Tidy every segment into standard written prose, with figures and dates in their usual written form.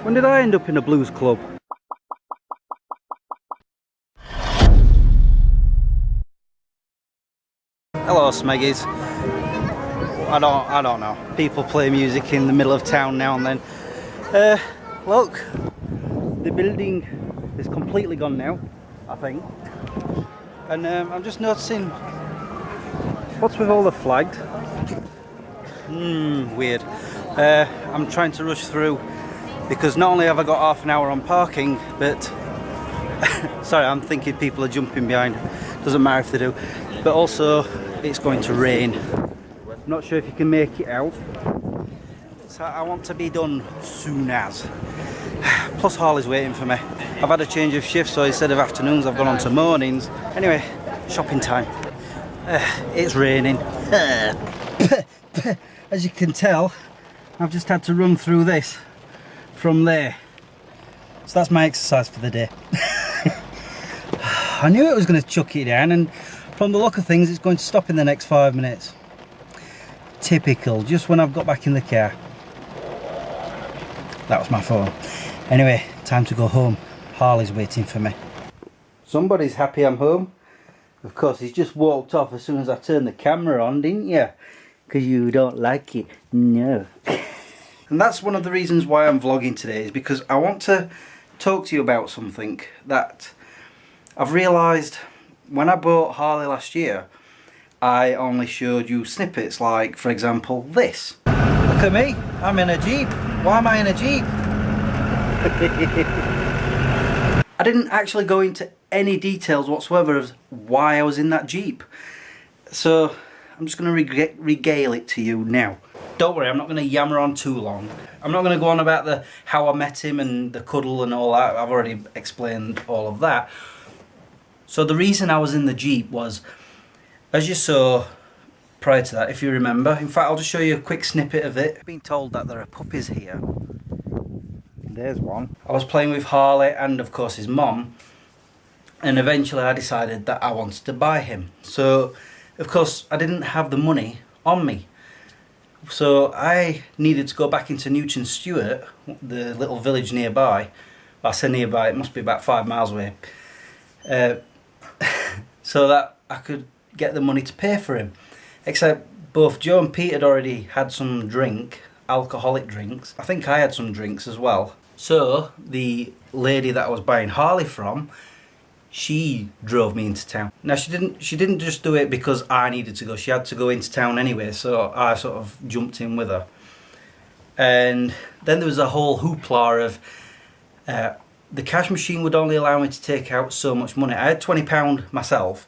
When did I end up in a blues club? Hello Smeggies. I don't know. People play music in the middle of town now and then. Look, the building is completely gone now, I think. And I'm just noticing, what's with all the flags? Weird. I'm trying to rush through because not only have I got half an hour on parking, but sorry, I'm thinking people are jumping behind. Doesn't matter if they do. But also, it's going to rain. I'm not sure if you can make it out. So I want to be done soon as. Plus Harley's waiting for me. I've had a change of shift, so instead of afternoons I've gone on to mornings. Anyway, shopping time. It's raining. As you can tell, I've just had to run through this from there. So that's my exercise for the day. I knew it was going to chuck it down, and from the look of things it's going to stop in the next 5 minutes. Typical, just when I've got back in the car. That was my phone. Anyway, time to go home. Harley's waiting for me. Somebody's happy I'm home. Of course, he's just walked off as soon as I turned the camera on, didn't you? Because you don't like it. No. And that's one of the reasons why I'm vlogging today, is because I want to talk to you about something that I've realised when I bought Harley last year. I only showed you snippets, like for example this. Look at me, I'm in a Jeep. Why am I in a Jeep? I didn't actually go into any details whatsoever of why I was in that Jeep. So I'm just going to regale it to you now. Don't worry, I'm not going to yammer on too long. I'm not going to go on about how I met him and the cuddle and all that. I've already explained all of that. So the reason I was in the Jeep was, as you saw prior to that, if you remember. In fact, I'll just show you a quick snippet of it. I've been told that there are puppies here. There's one. I was playing with Harley and of course his mom, and eventually I decided that I wanted to buy him. So of course I didn't have the money on me. So I needed to go back into Newton Stewart, the little village nearby. I say nearby, it must be about 5 miles away. So that I could get the money to pay for him. Except both Joe and Pete had already had some drink, alcoholic drinks. I think I had some drinks as well. So the lady that I was buying Harley from, she drove me into town. Now she didn't just do it because I needed to go. She had to go into town anyway, so I sort of jumped in with her. And then there was a whole hoopla of the cash machine would only allow me to take out so much money. I had £20 myself.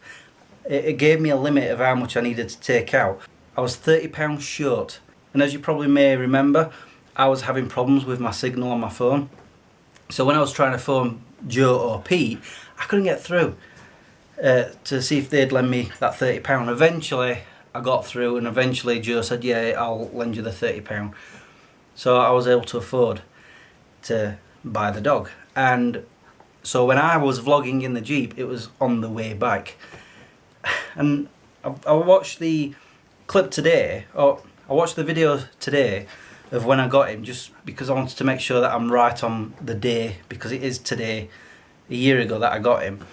It gave me a limit of how much I needed to take out. I was £30 short. And as you probably may remember, I was having problems with my signal on my phone. So when I was trying to phone Joe or Pete, I couldn't get through to see if they'd lend me that £30. Eventually I got through, and eventually Joe said, yeah, I'll lend you the £30. So I was able to afford to buy the dog. And so when I was vlogging in the Jeep, it was on the way back. And I watched the clip today, or I watched the video today of when I got him, just because I wanted to make sure that I'm right on the day, because it is today, a year ago that I got him.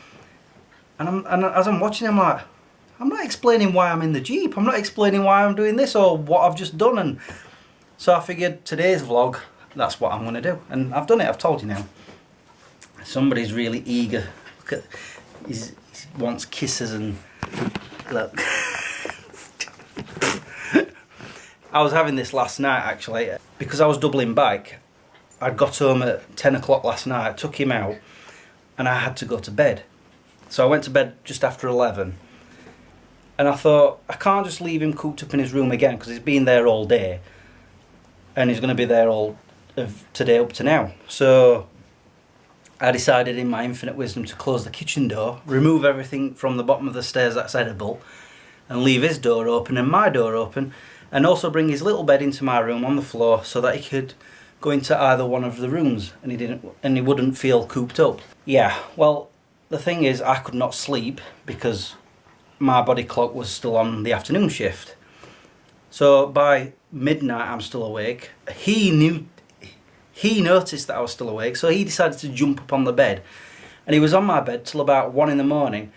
And as I'm watching, I'm like, I'm not explaining why I'm in the Jeep. I'm not explaining why I'm doing this or what I've just done. And so I figured today's vlog, that's what I'm going to do. And I've done it, I've told you now. Somebody's really eager. Look at, he wants kisses and look. I was having this last night actually, because I was doubling back. I'd got home at 10 o'clock last night, took him out, and I had to go to bed. So I went to bed just after 11. And I thought, I can't just leave him cooped up in his room again, because he's been there all day. And he's going to be there all of today up to now. So I decided in my infinite wisdom to close the kitchen door, remove everything from the bottom of the stairs that's edible, and leave his door open and my door open, and also bring his little bed into my room on the floor so that he could go into either one of the rooms and he wouldn't feel cooped up. Yeah, well, the thing is, I could not sleep because my body clock was still on the afternoon shift. So by midnight I'm still awake. He he noticed that I was still awake, so he decided to jump up on the bed. And he was on my bed till about 1 in the morning.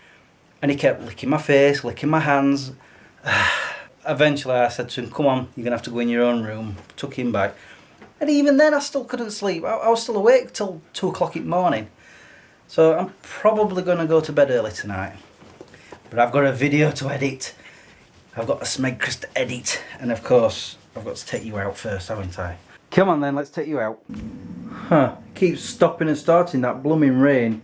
And he kept licking my face, licking my hands. Eventually I said to him, come on, you're going to have to go in your own room. Took him back. And even then I still couldn't sleep. I was still awake till 2 o'clock in the morning. So I'm probably going to go to bed early tonight. But I've got a video to edit. I've got a Smegchrist to edit. And of course, I've got to take you out first, haven't I? Come on then, let's take you out. Huh, keeps stopping and starting, that blooming rain.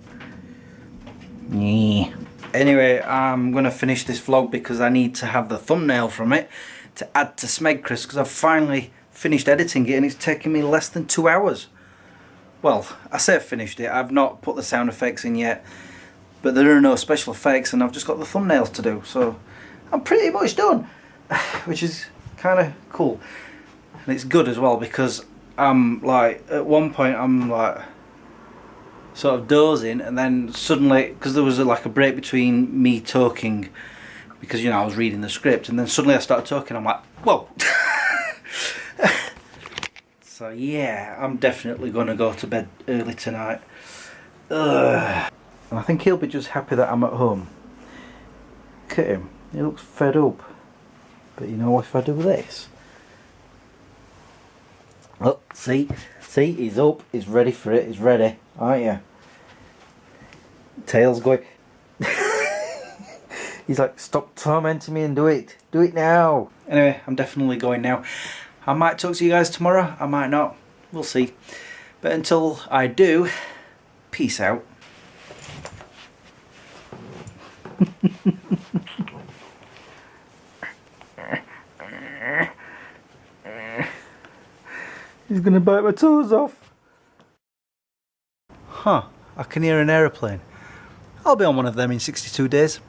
Yeah. Anyway, I'm going to finish this vlog because I need to have the thumbnail from it to add to Smegchrist, because I've finally finished editing it and it's taken me less than 2 hours. Well, I say I've finished it, I've not put the sound effects in yet, but there are no special effects and I've just got the thumbnails to do, so I'm pretty much done, which is kind of cool. And it's good as well because I'm like, at one point I'm like sort of dozing, and then suddenly, because there was like a break between me talking, because you know I was reading the script, and then suddenly I started talking, I'm like, whoa. So yeah, I'm definitely going to go to bed early tonight. And I think he'll be just happy that I'm at home. Look at him, he looks fed up. But you know, if I do this, oh, see, he's up, he's ready for it, he's ready, aren't you? Tail's going. He's like, stop tormenting me and do it now. Anyway, I'm definitely going now. I might talk to you guys tomorrow, I might not, we'll see. But until I do, peace out. He's gonna bite my toes off. Huh, I can hear an aeroplane. I'll be on one of them in 62 days.